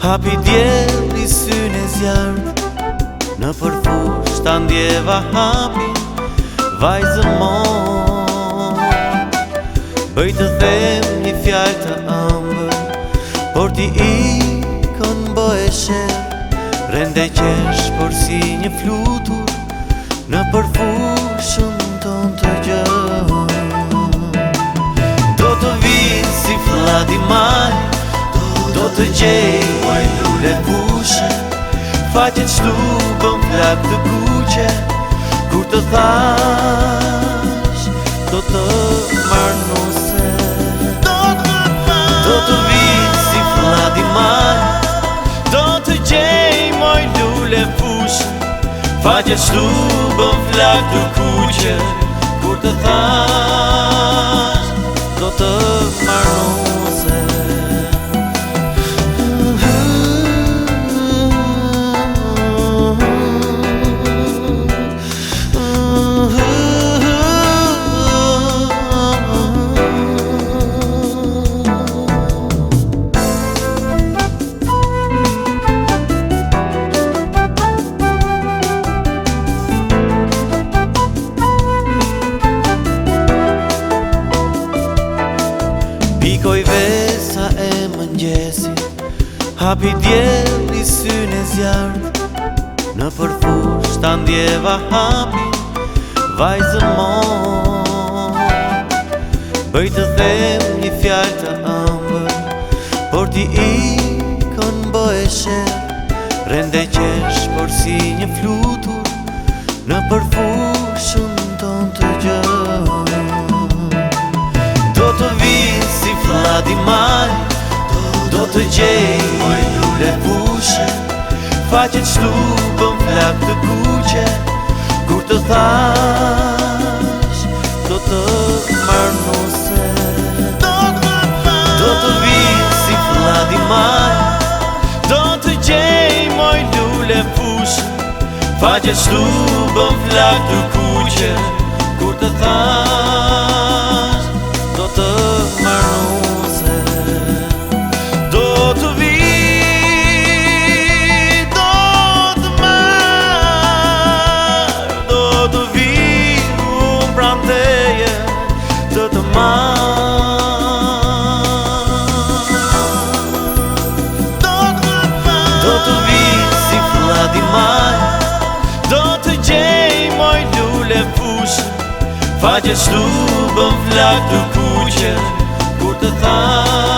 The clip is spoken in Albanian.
Hapi djeli syne zjarët, në përfush ta ndjeva hapi vajzën mon. Bëj të them një fjallë të ëmbël, por ti ikën bëhe shërë, rende qesh por si një flutur në përfushën ton të gjën. Do të vinë si fladi maj, do të gjej muaj lule pushe, faqet shtubën flak të kuqe, kur të thash do të marrë nuse. Do të vinë si fladi maj, do të gjej muaj lule pushe, faqet shtubën flak të kuqe, kur të thash do të marrë nuse. Pikoj vesa e mëngjesit, hapi djeli syne zjarët, në përfush ta ndjeva hapi vajzën mon. Bëj të them një fjallë të ëmbël, por ti ikën bëhe shërë, rende qesh por si një flutur në përfushën ton të gjën. Do të vinë si fladi maj, do të gjej muaj lule pushe, faqet shtubën flak të kuqe, kur të thash do të marrë nuse. Do të vinë si fladi maj, do të gjej muaj lule pushe, faqet shtubën flak të kuqe, kur të thash do të marrë nuse. Do të vi, do të marrë, do të vi unë pran teje, të të marrë. Do të vi si fladi maj, do të gjej muaj lule pushe, faqet shtubën flak të kuqe, kur të thash